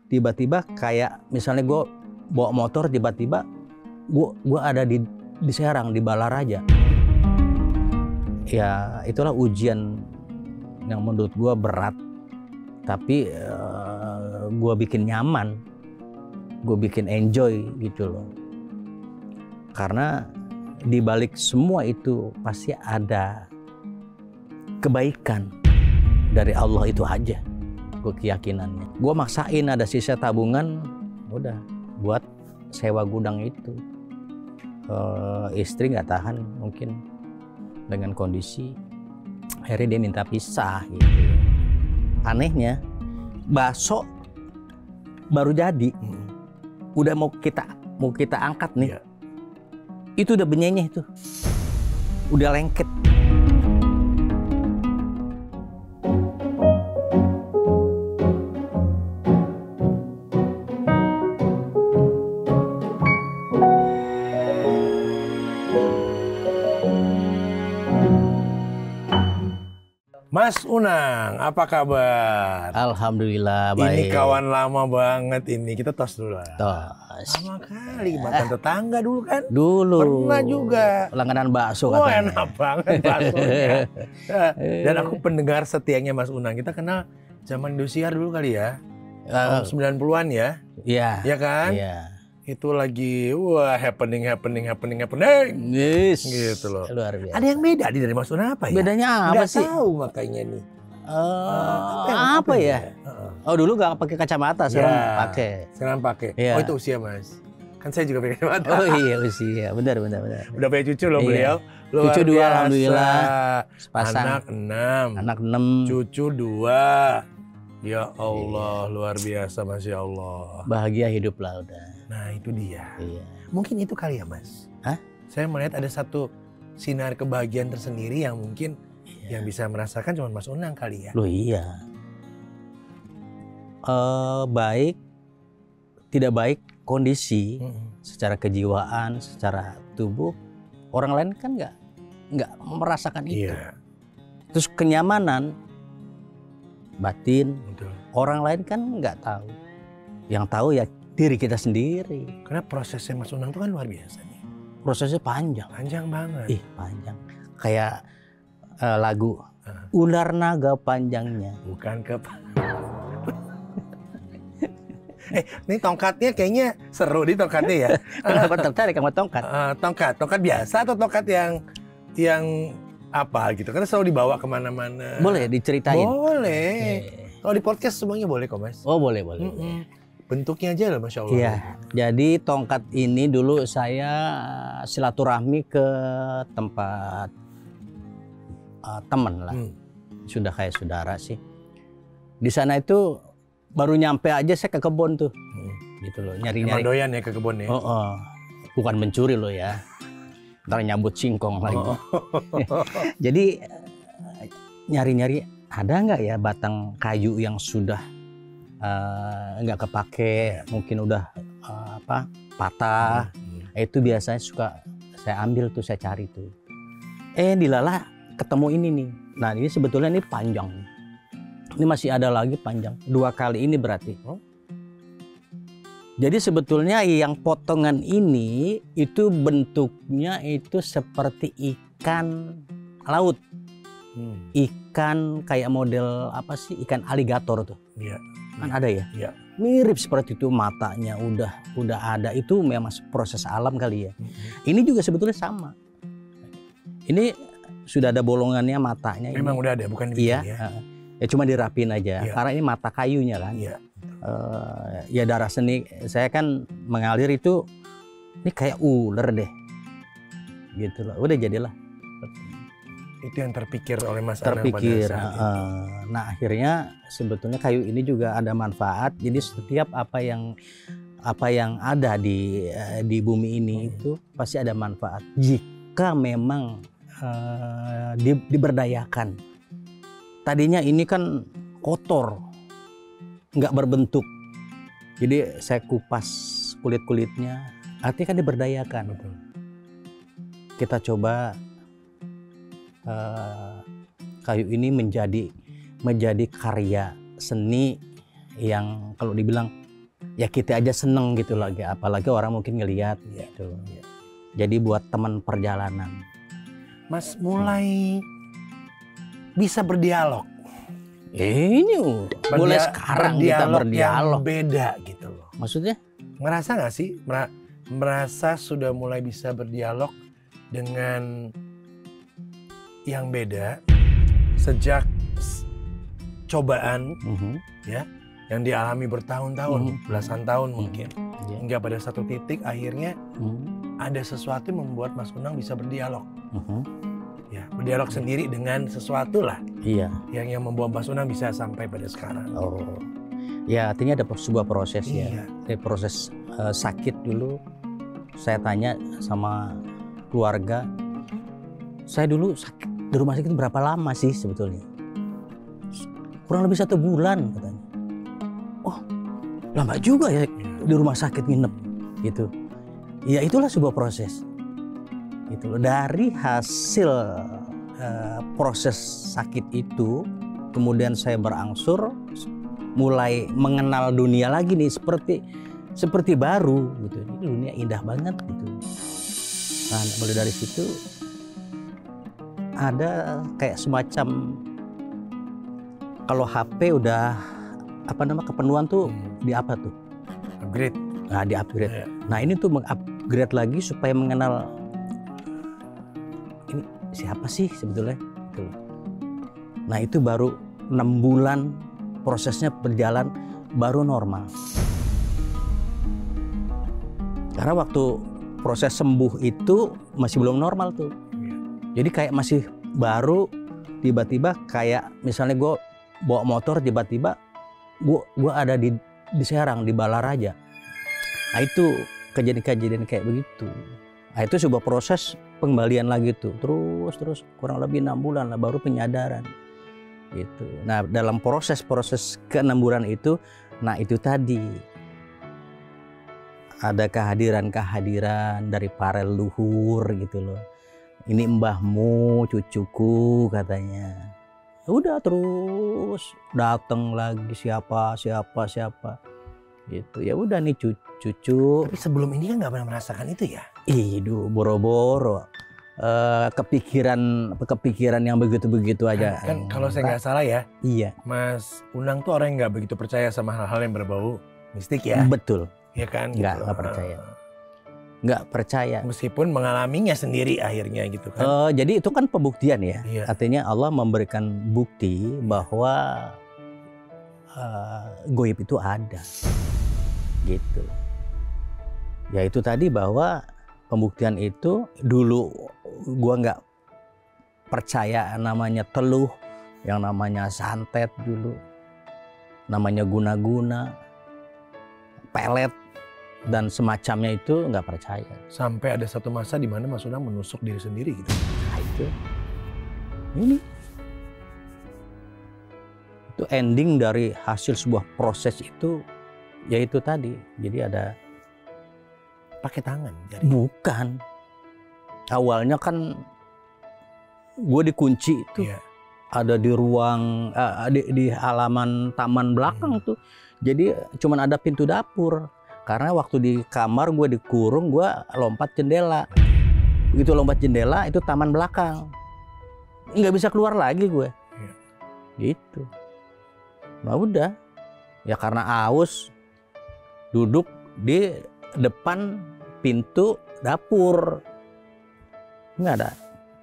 tiba-tiba kayak misalnya gue bawa motor, tiba-tiba gue ada di Serang, di Balaraja. Ya itulah ujian yang menurut gue berat, tapi gue bikin nyaman, gue bikin enjoy gitu loh. Karena di balik semua itu pasti ada kebaikan dari Allah itu aja, gue keyakinannya. Gue maksain ada sisa tabungan, udah buat sewa gudang itu. Istri nggak tahan mungkin dengan kondisi, akhirnya dia minta pisah gitu. Anehnya bakso baru jadi, udah mau kita angkat nih, itu udah benyenyeh itu, udah lengket. Mas Unang, apa kabar? Alhamdulillah baik. Ini kawan lama banget ini. Kita tos dulu lah. Tos. Lama kali makan tetangga dulu kan? Dulu. Pernah juga. Langganan bakso katanya. katanya. Enak banget baksonya. Dan aku pendengar setianya Mas Unang. Kita kenal zaman Indosiar dulu kali ya. 90-an ya. Iya. Iya kan? Iya. Itu lagi happening. Yes. Gitu loh. Luar biasa. Ada yang beda dari Mas Unang apa ya? Bedanya apa sih? Nggak tahu makanya nih. Apa ya? Oh dulu nggak pakai kacamata, sekarang pakai. Sekarang pakai. Ya. Oh itu usia Mas. Kan saya juga pakai kacamata. Oh iya usia, benar. Udah punya cucu loh beliau. Luar cucu 2 biasa. Alhamdulillah. Sepasang. Anak 6. Cucu 2. Ya Allah, luar biasa, Masya Allah. Bahagia hidup lah udah. Nah itu dia. Iya. Mungkin itu kali ya Mas. Hah? Saya melihat ada satu sinar kebahagiaan tersendiri yang mungkin yang bisa merasakan cuma Mas Unang kali ya. Loh iya. Baik, tidak baik kondisi secara kejiwaan, secara tubuh, orang lain kan nggak merasakan itu. Iya. Terus kenyamanan batin, Betul. orang lain kan nggak tahu. Yang tahu ya diri kita sendiri. Karena prosesnya Mas Unang itu kan luar biasa nih. Prosesnya panjang. Panjang banget. Panjang. Kayak lagu Ular Naga Panjangnya. Bukan ke ini tongkatnya kayaknya seru di tongkatnya ya. Kenapa tertarik sama tongkat? Tongkat biasa atau tongkat yang apa gitu? Karena selalu dibawa kemana-mana. Boleh diceritain? Boleh. Kalau di podcast semuanya boleh kok Mas. Oh boleh. Bentuknya aja lah Masya Allah. Iya. Jadi tongkat ini dulu saya silaturahmi ke tempat teman lah. Sudah kayak saudara sih. Di sana itu baru nyampe aja saya ke kebun tuh. Gitu loh, nyari-nyari. Emang doyan ya ke kebun ya? Bukan mencuri loh ya. Ntar nyambut singkong lagi. Jadi nyari-nyari ada nggak ya batang kayu yang sudah nggak kepake, mungkin udah patah. Itu biasanya suka saya ambil tuh, saya cari tuh. Dilala ketemu ini nih. Nah ini sebetulnya ini panjang. Ini masih ada lagi panjang. 2 kali ini berarti. Jadi sebetulnya yang potongan ini itu bentuknya itu seperti ikan laut. Ikan kayak model apa sih? Ikan aligator tuh. Iya. Kan ada ya? Iya. Mirip seperti itu, matanya udah ada. Itu memang proses alam kali ya. Ini juga sebetulnya sama. Ini sudah ada bolongannya matanya. Memang ini. udah ada, bukan dibikin ya? Ya cuma dirapin aja. Iya. Karena ini mata kayunya kan. Iya. Ya darah seni. Saya kan mengalir itu, ini kayak ular deh. Gitu loh. Udah jadilah. Itu yang terpikir oleh Mas Terpikir. Anang pada saat itu. Nah akhirnya sebetulnya kayu ini juga ada manfaat. Jadi setiap apa yang ada di bumi ini itu pasti ada manfaat. Jika memang diberdayakan. Tadinya ini kan kotor, nggak berbentuk. Jadi saya kupas kulit-kulitnya. Artinya kan diberdayakan. Betul. Kita coba kayu ini menjadi karya seni yang kalau dibilang ya kita aja seneng gitu lagi, apalagi orang mungkin ngelihat gitu. Jadi buat teman perjalanan. Mas mulai bisa berdialog. Ini mulai sekarang kita berdialog. Yang beda gitu loh. Maksudnya? Ngerasa nggak sih? Merasa sudah mulai bisa berdialog dengan yang beda sejak cobaan ya yang dialami bertahun-tahun, belasan tahun mungkin, hingga pada satu titik akhirnya ada sesuatu yang membuat Mas Unang bisa berdialog. Ya, berdialog sendiri dengan sesuatu lah. Iya. Yang membuat Mas Unang bisa sampai pada sekarang. Oh. Ya, artinya ada sebuah proses ya. Dari proses sakit dulu, saya tanya sama keluarga, saya dulu sakit di rumah sakit berapa lama sih sebetulnya? Kurang lebih 1 bulan katanya. Oh, lama juga ya di rumah sakit nginep gitu. Ya itulah sebuah proses. Gitu. Dari hasil proses sakit itu, kemudian saya berangsur mulai mengenal dunia lagi nih seperti baru gitu. Ini dunia indah banget gitu. Nah, mulai dari situ ada kayak semacam kalau HP udah kepenuhan tuh di apa tuh? Upgrade. Nah, di upgrade. Nah, ini tuh mengupgrade lagi supaya mengenal ini siapa sih sebetulnya. Gitu. Nah, itu baru 6 bulan prosesnya berjalan baru normal. Karena waktu proses sembuh itu masih belum normal tuh. Jadi kayak masih baru, tiba-tiba kayak misalnya gue bawa motor, tiba-tiba gue ada di Serang, di Balaraja. Nah itu kejadian-kejadian kayak begitu. Nah itu sebuah proses pengembalian lagi tuh. Terus kurang lebih 6 bulan lah baru penyadaran. Gitu. Nah dalam proses ke-6 bulan itu, nah itu tadi ada kehadiran dari para leluhur gitu loh. Ini mbahmu, cucuku katanya. Udah terus datang lagi siapa gitu. Ya udah nih cucu. Tapi sebelum ini kan nggak pernah merasakan itu ya? Iduh, boro-boro. Kepikiran yang begitu aja. Kan kalau saya nggak salah ya. Iya. Mas Unang tuh orang yang nggak begitu percaya sama hal-hal yang berbau mistik ya. Betul. Ya kan? Nggak percaya. Nggak percaya. Meskipun mengalaminya sendiri akhirnya gitu kan. Jadi itu kan pembuktian ya. Iya. Artinya Allah memberikan bukti bahwa goib itu ada. Gitu. Ya itu tadi bahwa pembuktian itu dulu gua nggak percaya namanya teluh, yang namanya santet dulu, namanya guna-guna, pelet dan semacamnya itu nggak percaya. Sampai ada satu masa di mana Mas Unang menusuk diri sendiri gitu. Nah itu ending dari hasil sebuah proses itu, yaitu tadi. Jadi ada pakai tangan jari. Bukan. Awalnya kan gue dikunci itu. Iya. Ada di ruang di halaman taman belakang tuh. Jadi cuman ada pintu dapur. Karena waktu di kamar gue dikurung, gue lompat jendela. Begitu lompat jendela itu taman belakang. Nggak bisa keluar lagi gue. Iya. Gitu. Nah udah. Ya karena aus, duduk di depan pintu dapur. Nggak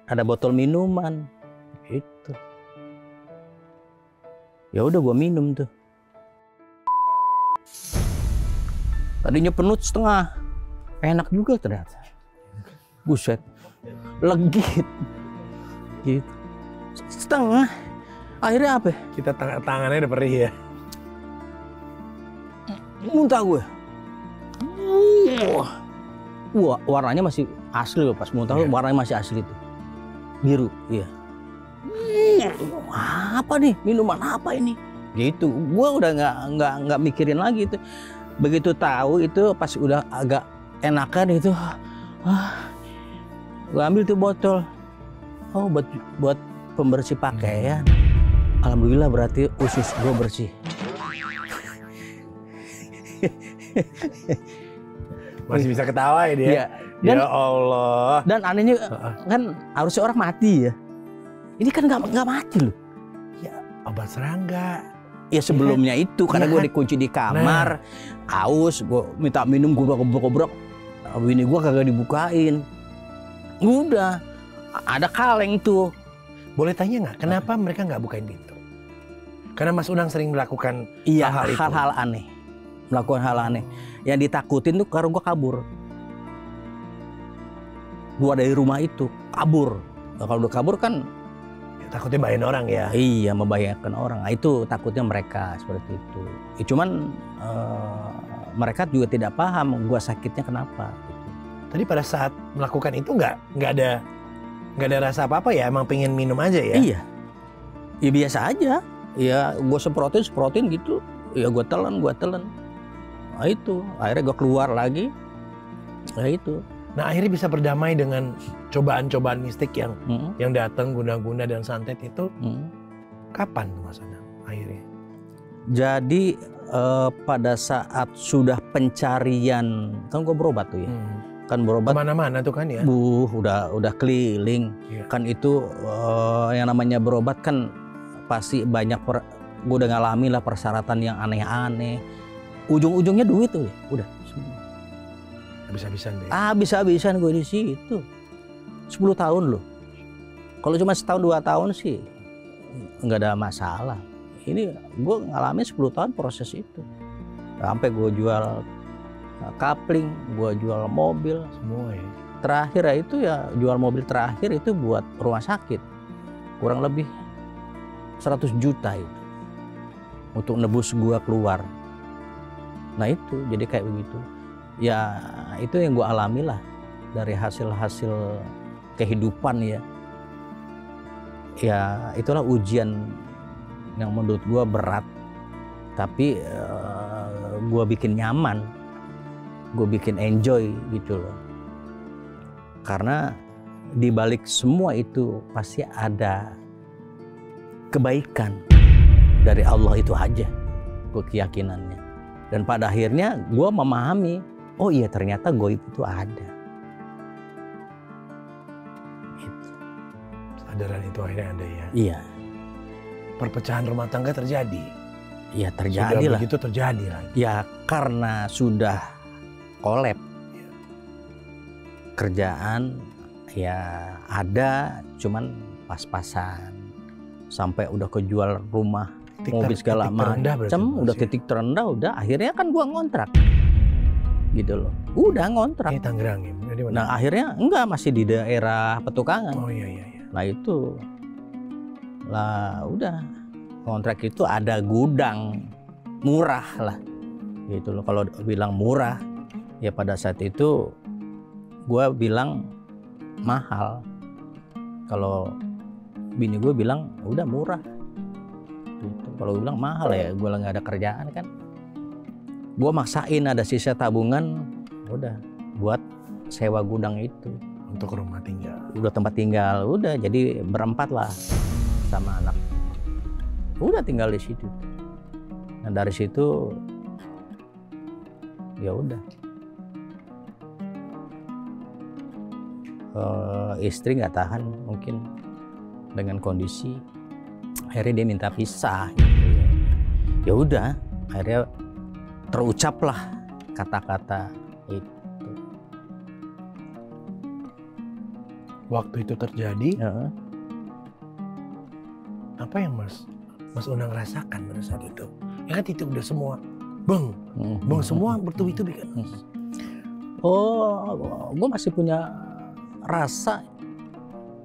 ada botol minuman. Itu. Ya udah gue minum tuh. Tadinya penuh setengah. Enak juga ternyata. Buset. Legit. Gitu. Setengah. Akhirnya apa? Kita tangannya udah perih ya. Muntah gue. Wah, warnanya masih asli loh pas muntah, warnanya masih asli tuh. Biru, iya. Apa nih? Minuman apa ini? Gitu. Gue udah nggak mikirin lagi itu. Begitu tahu itu pas udah agak enakan itu, gue ambil tuh botol. Oh, buat pembersih pakaian. Alhamdulillah berarti usus gue bersih. Masih bisa ketawa ya dia. Iya. Dan, ya Allah. Dan anehnya kan harusnya orang mati ya. Ini kan nggak mati loh. Ya obat serangga. Ya sebelumnya itu karena gue dikunci di kamar, haus, gue minta minum, gue gobrok-gobrok, bini gue kagak dibukain. Udah ada kaleng tuh. Boleh tanya nggak kenapa mereka nggak bukain pintu? Karena Mas Unang sering melakukan hal-hal aneh, melakukan hal aneh. Yang ditakutin tuh karena gue kabur. Gue dari rumah itu kabur. Nah, kalau udah kabur kan takutnya bahayain orang ya. Iya, membahayakan orang. Nah, itu takutnya mereka seperti itu. Ya, cuman mereka juga tidak paham gue sakitnya kenapa. Gitu. Tadi pada saat melakukan itu nggak ada rasa apa-apa ya? Emang pengen minum aja ya? Iya, ya biasa aja. Ya gue semprotin gitu. Ya gue telan. Nah itu, akhirnya gue keluar lagi. Nah itu. Nah akhirnya bisa berdamai dengan cobaan-cobaan mistik yang datang guna-guna dan santet itu. Kapan tuh Mas Unang akhirnya? Jadi pada saat sudah pencarian, kan gue berobat tuh ya. Kan berobat kemana-mana tuh kan ya. Udah keliling. Iya. Kan itu yang namanya berobat kan pasti banyak gue udah ngalamin lah persyaratan yang aneh-aneh. Ujung-ujungnya duit tuh ya. Udah semua. Habis-habisan deh. Habis-habisan gue di situ. 10 tahun loh. Kalau cuma setahun 2 tahun sih nggak ada masalah. Ini gue ngalamin 10 tahun proses itu. Sampai gue jual kapling, gue jual mobil. Semua ya. Terakhir itu ya jual mobil terakhir itu buat rumah sakit. Kurang lebih 100 juta itu. Untuk nebus gue keluar. Nah itu jadi kayak begitu. Ya itu yang gue alami lah. Dari hasil-hasil kehidupan ya. Ya itulah ujian yang menurut gue berat. Tapi gue bikin nyaman. Gue bikin enjoy gitu loh. Karena di balik semua itu pasti ada kebaikan dari Allah itu aja. Gue keyakinannya. Dan pada akhirnya gue memahami, oh iya ternyata gaib itu ada. Gitu. Kesadaran itu akhirnya ada ya. Iya. Perpecahan rumah tangga terjadi. Iya terjadi lah. Begitu terjadi lagi. Ya karena sudah kolab. Ya. Kerjaan ya ada, cuman pas-pasan. Sampai udah kejual rumah, mobil segala macam, udah titik terendah, udah akhirnya kan gua ngontrak. Gitu loh. Udah ngontrak. Ini Tangerang ya. Nah, akhirnya enggak, masih di daerah Petukangan. Oh iya. Nah, itu lah udah kontrak itu ada gudang murah lah. Gitu loh. Kalau bilang murah, ya pada saat itu gua bilang mahal. Kalau bini gue bilang udah murah. Gitu. Kalau bilang mahal ya, gue nggak ada kerjaan kan. Gue maksain ada sisa tabungan, udah buat sewa gudang itu. Untuk rumah tinggal. Udah tempat tinggal, udah jadi berempat lah sama anak. Udah tinggal di situ. Nah dari situ ya udah. Istri nggak tahan mungkin dengan kondisi, akhirnya dia minta pisah gitu. Ya udah akhirnya terucaplah kata-kata itu. Waktu itu terjadi, apa yang Mas Unang rasakan pada saat itu? Ya kan itu udah semua bang semua bertubi-tubi kan. Oh, gue masih punya rasa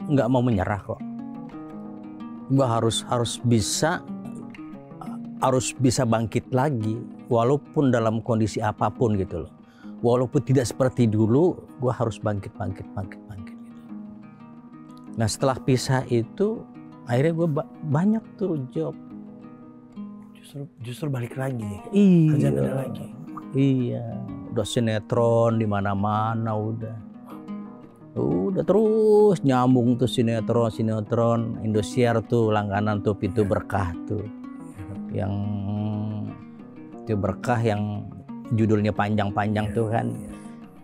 nggak mau menyerah kok. Gue harus bisa bangkit lagi walaupun dalam kondisi apapun gitu loh. Walaupun tidak seperti dulu, gue harus bangkit gitu. Nah setelah pisah itu akhirnya gue banyak tuh job. Justru balik lagi. Iya. Kerjaan ada lagi. Iya. Udah sinetron di mana-mana udah terus nyambung tuh sinetron Indosiar tuh langganan tuh Pintu Berkah tuh. Yang itu berkah yang judulnya panjang-panjang tuh kan,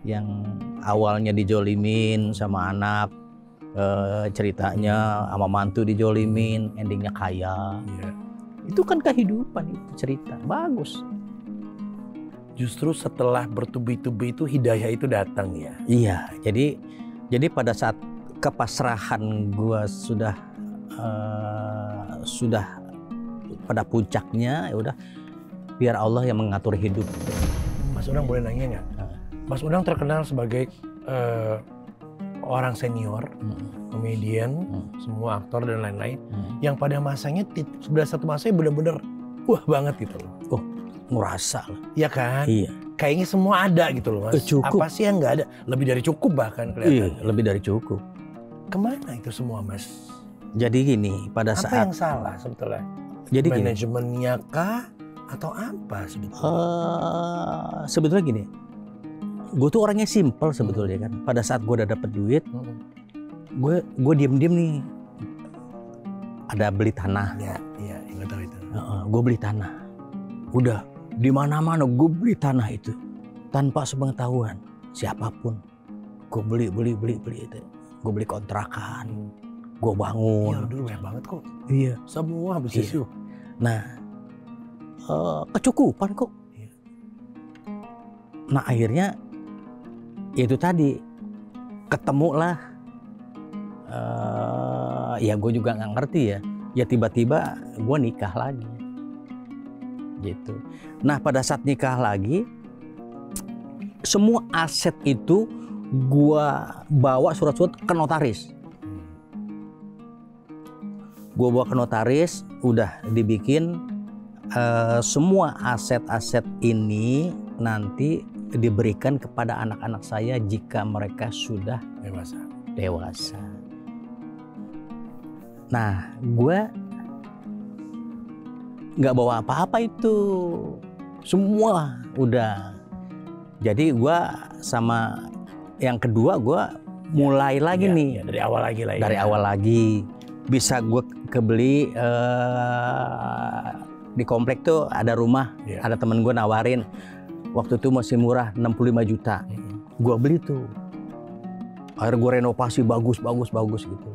yang awalnya dijolimin sama anak, ceritanya sama mantu dijolimin, endingnya kaya. Itu kan kehidupan, itu cerita bagus. Justru setelah bertubi-tubi itu hidayah itu datang ya. Iya, jadi pada saat kepasrahan gua sudah pada puncaknya, ya udah biar Allah yang mengatur hidup. Mas Unang boleh nanya nggak? Mas Unang terkenal sebagai orang senior, komedian, semua aktor dan lain-lain, yang pada masanya satu masanya benar-benar wah banget gitu loh. Oh, ngerasa lah. Iya kan? Iya. Kayaknya semua ada gitu loh Mas. Cukup. Apa sih yang nggak ada? Lebih dari cukup bahkan kelihatan. Iya, lebih dari cukup. Kemana itu semua Mas? Jadi gini, pada apa saat yang salah sebetulnya? Jadi manajemennya kah atau apa sebetulnya? Sebetulnya gini, gue tuh orangnya simple sebetulnya kan. Pada saat gue udah dapet duit, gue diem-diem nih. Ada beli tanah. Iya, nggak tahu itu. Gue beli tanah. Udah di mana-mana gue beli tanah itu tanpa sepengetahuan siapapun. Gue beli itu. Gue beli kontrakan. Gue bangun. Iya, dulu banyak banget kok. Iya. Semua bisnis itu. Nah, kecukupan kok. Iya. Nah akhirnya itu tadi ketemulah. Ya gue juga nggak ngerti ya. Ya tiba-tiba gue nikah lagi. Gitu. Nah pada saat nikah lagi, semua aset itu gue bawa surat-surat ke notaris. Gue bawa ke notaris, udah dibikin semua aset-aset ini nanti diberikan kepada anak-anak saya jika mereka sudah dewasa. Nah, gue nggak bawa apa-apa itu, semua udah. Jadi gue sama yang kedua gue mulai lagi nih. Dari awal lagi lah. Dari awal lagi. Bisa gue kebeli di komplek tuh ada rumah, ada temen gue nawarin. Waktu itu masih murah, 65 juta. Gue beli tuh. Akhirnya gue renovasi bagus gitu.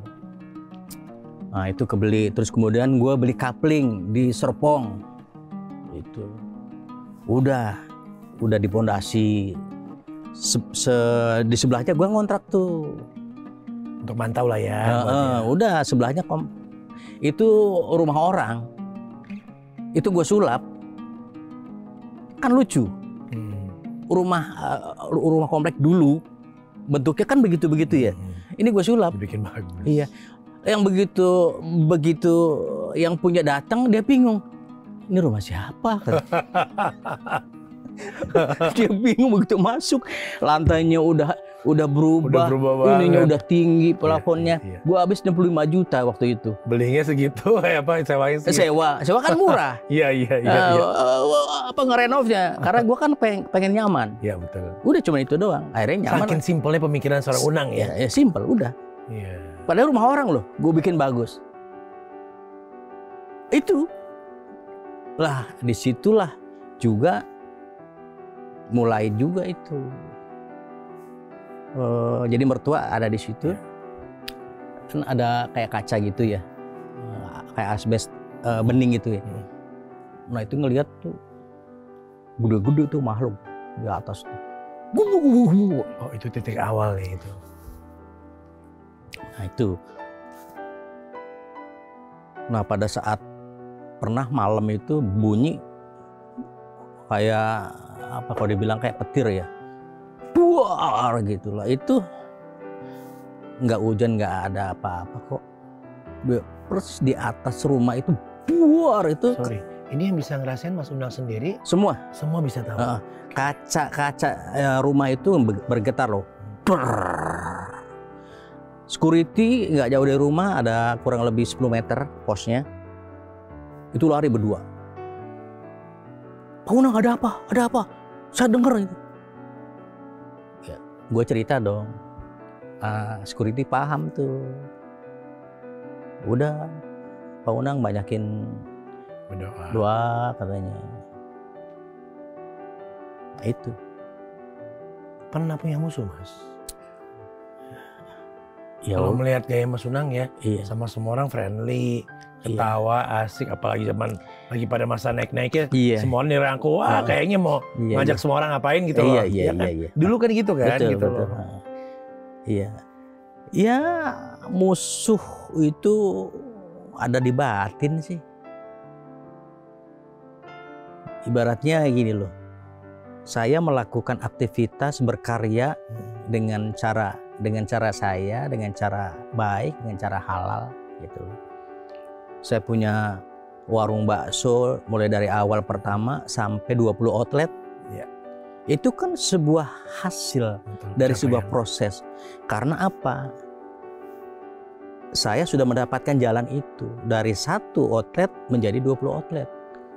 Nah itu kebeli. Terus kemudian gue beli kapling di Serpong. Itu. Udah di pondasi. Di sebelahnya gue ngontrak tuh. Untuk mantau lah ya. Udah sebelahnya itu rumah orang. Itu gue sulap. Kan lucu. Rumah komplek dulu bentuknya kan begitu ya. Ini gue sulap. Bikin bagus. Iya. Yang begitu yang punya datang dia bingung. Ini rumah siapa? Dia bingung begitu masuk. Lantainya udah berubah ininya udah tinggi plafonnya. Gua habis 65 juta waktu itu. Belinya segitu apa sewain segitu? Sewa kan murah. Iya. Apa ngerenovnya? Karena gua kan pengen nyaman. Iya betul. Udah cuma itu doang. Akhirnya nyaman. Saking simpelnya pemikiran seorang Unang ya. Ya simpel udah. Iya. Padahal rumah orang loh, gua bikin bagus. Itu lah disitulah juga mulai juga itu. Jadi mertua ada di situ. Kan ada kayak kaca gitu ya. Kayak asbes bening gitu ya. Nah itu ngelihat tuh gede-gede tuh makhluk di atas tuh. Oh itu titik awal ya itu. Nah itu. Nah pada saat pernah malam itu bunyi kayak apa kalau dibilang kayak petir ya. Buar gitu lah. Itu nggak hujan, nggak ada apa-apa kok. Persis di atas rumah itu buar itu. Sorry, ini yang bisa ngerasain Mas Unang sendiri? Semua bisa tahu. Kaca rumah itu bergetar loh. Security nggak jauh dari rumah, ada kurang lebih 10 meter posnya. Itu lari berdua. Pak Unang ada apa? Saya dengar itu. Ya, gue cerita dong. Security paham tuh. Udah, Pak Unang banyakin doa katanya. Itu. Pernah punya musuh, Mas? Ya, kalau melihat gaya Mas Unang ya, iya. sama semua orang friendly, ketawa, asik, apalagi zaman lagi pada masa naik-naiknya, semua orang dirangkul, wah kayaknya mau ngajak semua orang ngapain gitu loh. Iya. Dulu kan gitu kan, betul, gitu betul. loh. Iya. Ya, musuh itu ada di batin sih. Ibaratnya gini loh. Saya melakukan aktivitas berkarya dengan cara saya, dengan cara baik, dengan cara halal gitu. Saya punya warung bakso mulai dari awal pertama sampai 20 outlet. Ya. Itu kan sebuah hasil dari sebuah proses. Karena apa? Saya sudah mendapatkan jalan itu dari 1 outlet menjadi 20 outlet.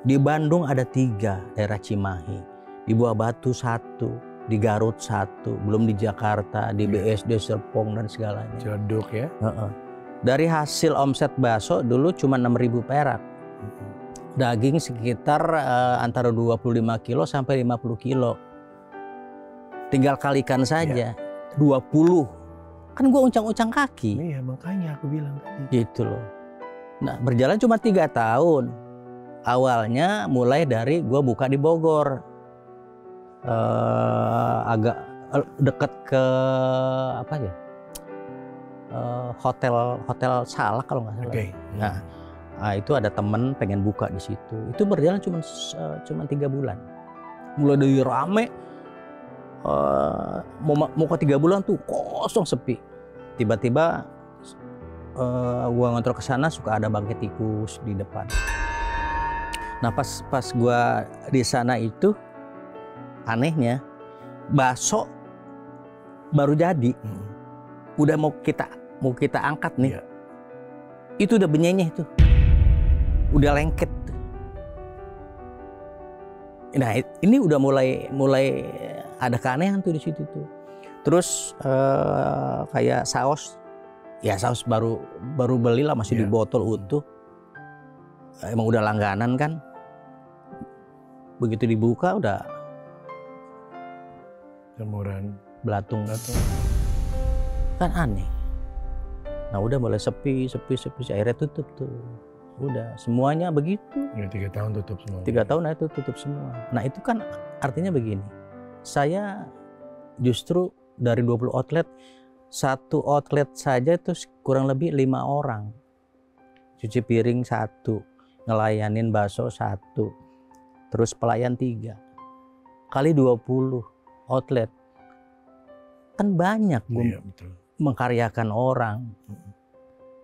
Di Bandung ada 3, daerah Cimahi. Di Buah Batu 1, di Garut 1, belum di Jakarta, di BSD Serpong dan segalanya. Jodok ya. Dari hasil omset bakso dulu cuma 6.000 perak. Daging sekitar antara 25 kilo sampai 50 kilo. Tinggal kalikan saja, 20. Kan gua uncang-uncang kaki. Iya, makanya aku bilang tadi. Gitu loh. Nah, berjalan cuma 3 tahun. Awalnya mulai dari gua buka di Bogor. Agak dekat ke apa ya, hotel Salak kalau nggak salah. Nah, itu ada temen pengen buka di situ. Itu berjalan cuma 3 bulan. Mulai dari rame, mau ke 3 bulan tuh kosong sepi. Tiba-tiba gua ngontrol ke sana suka ada bangkai tikus di depan. Nah pas gua di sana itu anehnya bakso baru jadi, udah mau kita angkat nih, itu udah benyenyeh tuh, udah lengket. Nah ini udah mulai ada keanehan tuh di situ tuh. Terus kayak saus baru beli lah, masih di botol utuh, emang udah langganan kan. Begitu dibuka udah jemuran belatung kan aneh. Nah udah mulai sepi akhirnya tutup tuh, udah semuanya begitu ya. 3 tahun tutup semua. 3 tahun itu tutup semua. Nah itu kan artinya begini, saya justru dari 20 outlet, 1 outlet saja itu kurang lebih 5 orang, cuci piring 1, ngelayanin bakso 1, terus pelayan 3, kali 20 outlet kan banyak mengkaryakan orang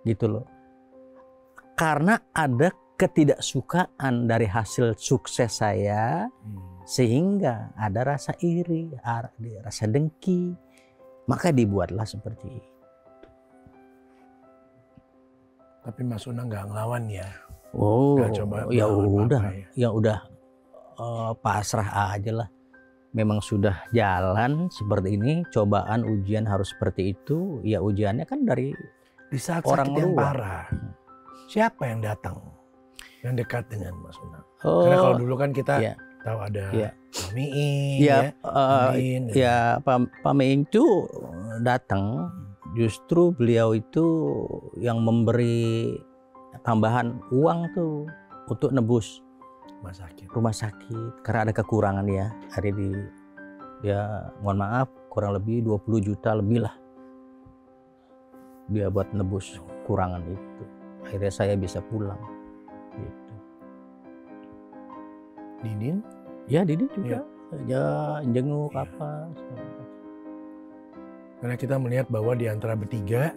gitu loh. Karena ada ketidaksukaan dari hasil sukses saya, sehingga ada rasa iri, rasa dengki, maka dibuatlah seperti itu. Tapi Mas Unang nggak ngelawan ya? Udah pasrah aja lah. Memang sudah jalan seperti ini, cobaan ujian harus seperti itu. Ya ujiannya kan dari di saat orang sakit yang luar. Parah. Siapa yang datang yang dekat dengan Mas Unang? Karena kalau dulu kan kita tahu ada Pak Miing, Pak Miing itu datang. Justru beliau itu yang memberi tambahan uang tuh untuk nebus rumah sakit karena ada kekurangan ya. Mohon maaf, kurang lebih 20 juta lebih lah dia buat nebus kurangan itu. Akhirnya saya bisa pulang gitu. Didin? Ya Didin juga jenguk apa. Karena kita melihat bahwa di antara bertiga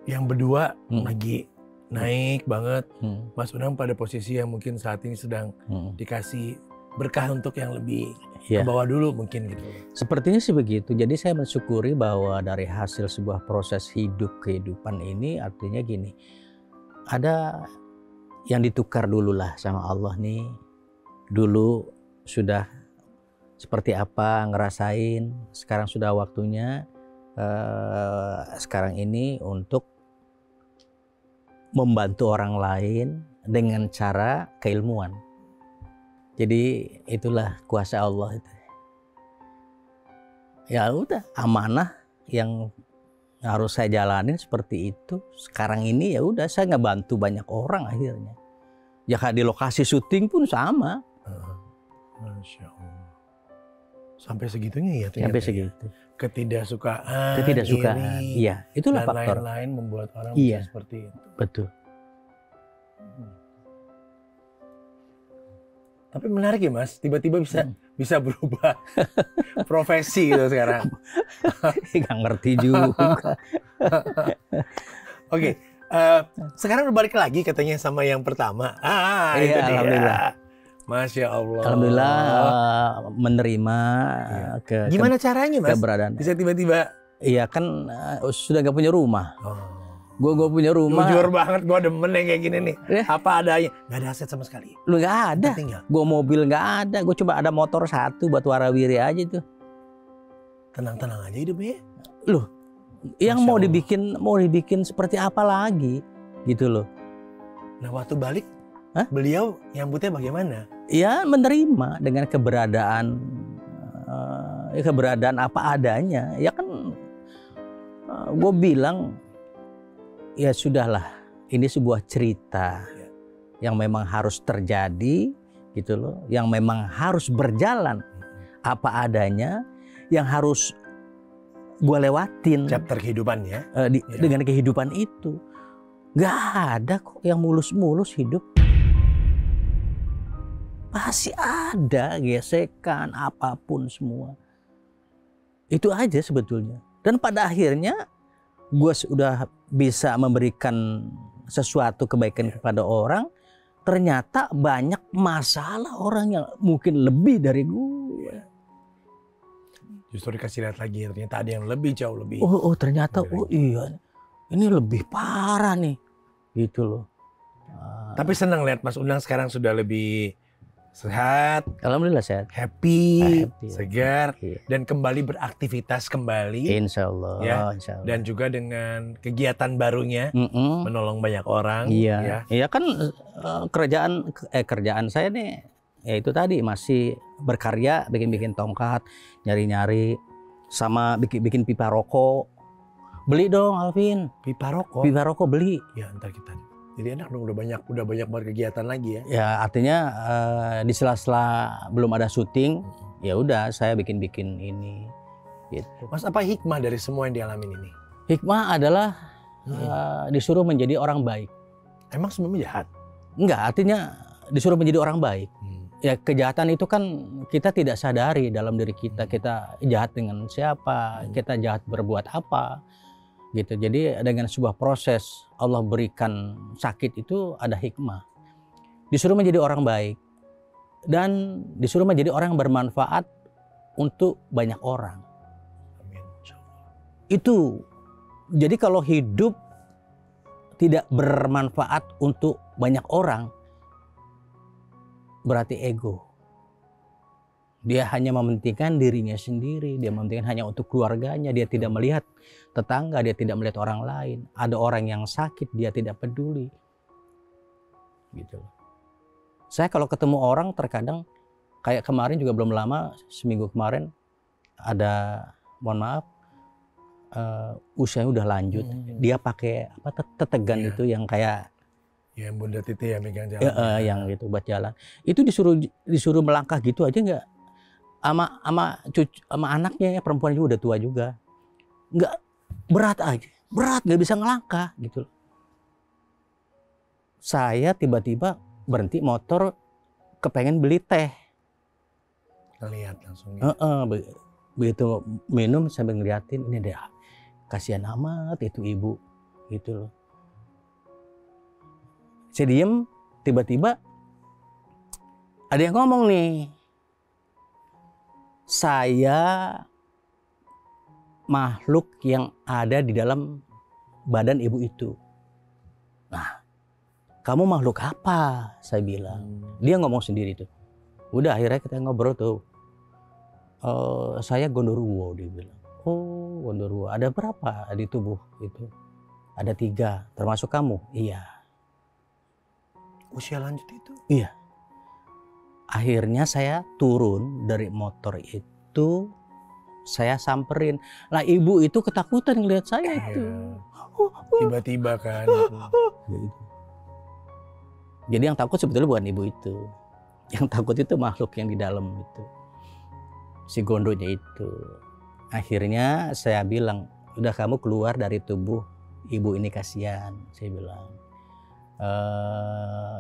yang berdua lagi naik banget, Mas Unang pada posisi yang mungkin saat ini sedang dikasih berkah untuk yang lebih ke bawah dulu mungkin gitu. Sepertinya sih begitu. Jadi saya mensyukuri bahwa dari hasil sebuah proses kehidupan ini, artinya gini, ada yang ditukar dulu lah sama Allah nih. Dulu sudah seperti apa ngerasain, sekarang sudah waktunya sekarang ini untuk membantu orang lain dengan cara keilmuan. Jadi itulah kuasa Allah itu. Ya udah, amanah yang harus saya jalanin seperti itu. Sekarang ini ya udah, saya ngebantu banyak orang akhirnya. Ya kayak di lokasi syuting pun sama. Masya Allah. Sampai segitunya ya ternyata. Sampai segitu. Ketidaksukaan, iri, iya, itulah dan faktor. lain-lain membuat orang Iya, bisa seperti itu. Betul. Tapi menarik ya Mas, tiba-tiba bisa berubah profesi gitu sekarang. Nggak ngerti juga. Oke, sekarang berbalik lagi katanya sama yang pertama. Iya, itu dia. alhamdullah. Masya Allah. Alhamdulillah menerima Gimana caranya Mas? Keberadaan. Bisa tiba-tiba? Iya kan sudah nggak punya rumah. Oh. Gue punya rumah. Jujur banget, gue demen yang kayak gini nih. Apa adanya, nggak ada aset sama sekali. Lu nggak ada. Gue mobil nggak ada. Gue cuma ada motor satu buat warawiri aja tuh. Tenang-tenang aja hidupnya. Loh, yang mau dibikin seperti apa lagi, gitu loh. Nah waktu balik, beliau nyambutnya bagaimana? Ya menerima dengan keberadaan apa adanya. Ya kan, gue bilang. Ya sudahlah, ini sebuah cerita yang memang harus terjadi gitu loh, yang memang harus berjalan apa adanya, yang harus gue lewatin. Chapter kehidupan ya. Dengan kehidupan itu, nggak ada kok yang mulus-mulus hidup. Pasti ada gesekan apapun semua. Itu aja sebetulnya. Dan pada akhirnya gue sudah bisa memberikan sesuatu kebaikan kepada orang, ternyata banyak masalah orang yang mungkin lebih dari gue. Justru dikasih lihat lagi, ternyata ada yang lebih jauh lebih. Oh ternyata, iya, ini lebih parah nih, gitu loh. Tapi senang lihat Mas Unang sekarang sudah lebih sehat, alhamdulillah sehat, happy, segar, dan kembali beraktivitas kembali. Insya Allah, ya. Insya Allah. Dan juga dengan kegiatan barunya, menolong banyak orang. Iya, ya kan kerjaan saya nih, ya itu tadi masih berkarya, bikin tongkat, nyari-nyari, sama bikin pipa rokok. Beli dong, Alvin. Pipa rokok. Pipa rokok beli. Ya ntar kita. Jadi enak dong, udah banyak berkegiatan lagi ya. Ya artinya di sela-sela belum ada syuting, ya udah saya bikin ini. Gitu. Mas, apa hikmah dari semua yang dialamin ini? Hikmah adalah disuruh menjadi orang baik. Emang sebelumnya jahat? Enggak, artinya disuruh menjadi orang baik. Ya kejahatan itu kan kita tidak sadari dalam diri kita. Kita jahat dengan siapa, kita jahat berbuat apa. Gitu. Jadi dengan sebuah proses Allah berikan sakit itu ada hikmah. Disuruh menjadi orang baik dan disuruh menjadi orang yang bermanfaat untuk banyak orang. Amin. Itu jadi kalau hidup tidak bermanfaat untuk banyak orang berarti ego. Dia hanya mementingkan dirinya sendiri, dia mementingkan hanya untuk keluarganya, dia tidak melihat tetangga, dia tidak melihat orang lain. Ada orang yang sakit, dia tidak peduli. Gitu. Saya kalau ketemu orang terkadang, kayak kemarin juga belum lama, seminggu kemarin, ada, mohon maaf, usianya udah lanjut. Dia pakai apa tetegan itu yang kayak yang Bunda Titi ya megang jalan. Yang gitu buat jalan. Itu disuruh melangkah gitu aja nggak? Sama anaknya ya, perempuan juga udah tua juga, nggak, berat nggak bisa ngelangkah gitu. Saya tiba-tiba berhenti motor, kepengen beli teh. Lihat langsung. Begitu minum sambil ngeliatin, ini deh, kasihan amat itu ibu, gitu loh. Saya diem, tiba-tiba ada yang ngomong nih. Saya makhluk yang ada di dalam badan ibu itu. Nah, kamu makhluk apa? Saya bilang. Dia ngomong sendiri tuh. Udah akhirnya kita ngobrol tuh. Saya Gondoruo, dia bilang. Oh, Gondoruo. Ada berapa di tubuh itu? Ada 3, termasuk kamu? Iya. Usia lanjut itu? Iya. Akhirnya saya turun dari motor itu, saya samperin. Lah ibu itu ketakutan ngelihat saya itu. Tiba-tiba kan. Jadi yang takut sebetulnya bukan ibu itu. Yang takut itu makhluk yang di dalam itu. Si gondonya itu. Akhirnya saya bilang, udah kamu keluar dari tubuh ibu ini, kasihan. Saya bilang,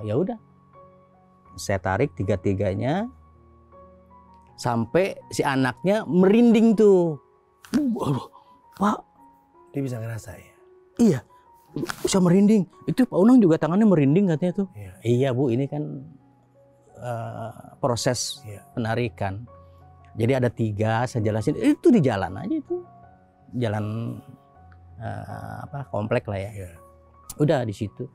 ya udah. Saya tarik tiga-tiganya sampai si anaknya merinding tuh. Pak, dia bisa ngerasa ya? Iya, bisa merinding. Itu Pak Unang juga tangannya merinding katanya tuh. Iya Bu, ini kan proses penarikan. Jadi ada 3, saya jelasin. Itu di jalan aja itu, jalan komplek lah ya. Udah di situ.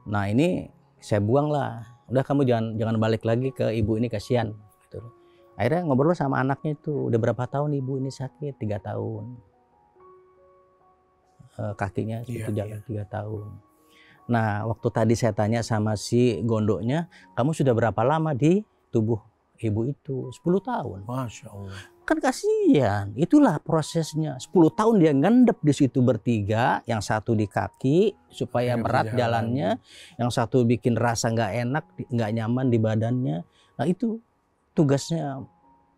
Nah ini saya buang lah. Udah kamu jangan balik lagi ke ibu ini, kasihan. Gitu. Akhirnya ngobrol sama anaknya itu. Udah berapa tahun ibu ini sakit? 3 tahun. Kakinya itu jalan 3 tahun. Nah waktu tadi saya tanya sama si gondoknya, kamu sudah berapa lama di tubuh ibu itu? 10 tahun. Masya Allah. Kan kasihan, itulah prosesnya. 10 tahun dia ngendep di situ bertiga, yang satu di kaki supaya berat jalannya, yang satu bikin rasa nggak enak, nggak nyaman di badannya. Nah itu tugasnya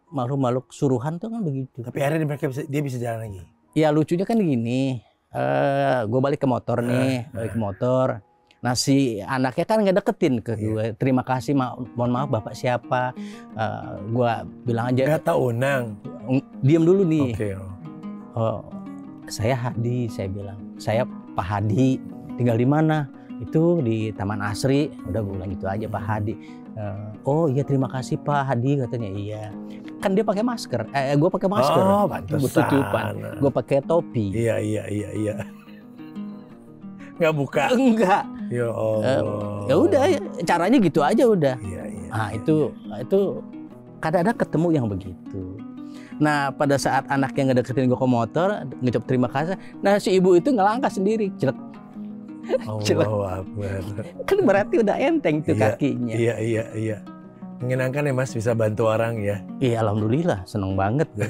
makhluk-makhluk suruhan tuh kan begitu. Tapi akhirnya dia bisa jalan lagi. Ya lucunya kan gini, gue balik ke motor nih, balik ke motor. Nah si anaknya kan nggak deketin ke gue. Terima kasih, mohon maaf Bapak siapa. Gue bilang aja. Nggak tahu Unang. Diam dulu nih. Okay. Saya Hadi, saya bilang. Saya Pak Hadi. Tinggal di mana? Itu di Taman Asri. Udah gue bilang gitu aja Pak Hadi. Oh iya terima kasih Pak Hadi, katanya. Iya. Kan dia pakai masker. Gue pakai masker. Oh pantesan. Gue pakai topi. Iya. Nggak buka? Enggak. Ya Allah. Ya udah, caranya gitu aja udah. Iya. Nah itu kadang-kadang ketemu yang begitu. Nah pada saat anaknya ngedeketin gue ke motor, ngucap terima kasih. Nah si ibu itu ngelangkah sendiri, jelek. Allahu Akbar. Kan berarti udah enteng tuh kakinya. Iya. Menyenangkan ya Mas, bisa bantu orang ya. Iya alhamdulillah, seneng banget gue.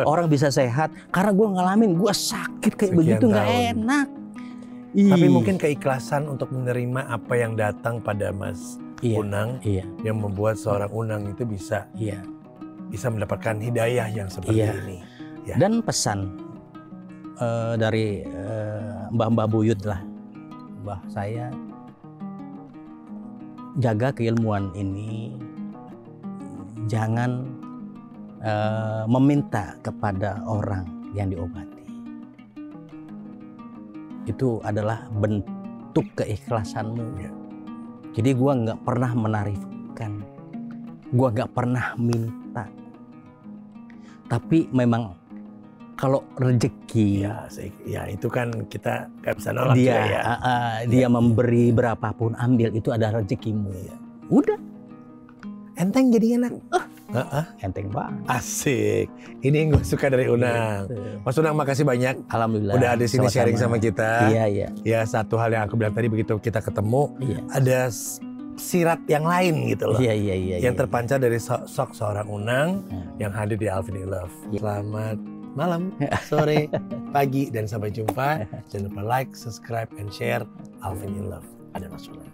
Orang bisa sehat karena gue ngalamin, gue sakit kayak begitu nggak enak. Tapi mungkin keikhlasan untuk menerima apa yang datang pada Mas Unang yang membuat seorang Unang itu bisa mendapatkan hidayah yang seperti ini. Ya. Dan pesan dari mbah-mbah buyut lah, mbah saya, jaga keilmuan ini, jangan meminta kepada orang yang diobati. Itu adalah bentuk keikhlasanmu. Jadi gua nggak pernah menarifkan, gua nggak pernah minta. Tapi memang kalau rezeki, ya itu kan kita nggak bisa nolak dia memberi berapapun, ambil, itu ada rezekimu. Udah, enteng jadi enak. Enteng banget. Asik. Ini yang gue suka dari Unang. Mas Unang makasih banyak. Alhamdulillah. Udah ada di sini sharing sama kita. Iya. Ya satu hal yang aku bilang tadi, begitu kita ketemu, ada sirat yang lain gitu loh. Iya. Yang terpancar dari sosok seorang Unang yang hadir di Alvin in Love. Selamat malam, sore, pagi, dan sampai jumpa. Jangan lupa like, subscribe, and share Alvin in Love. Ada Mas Unang.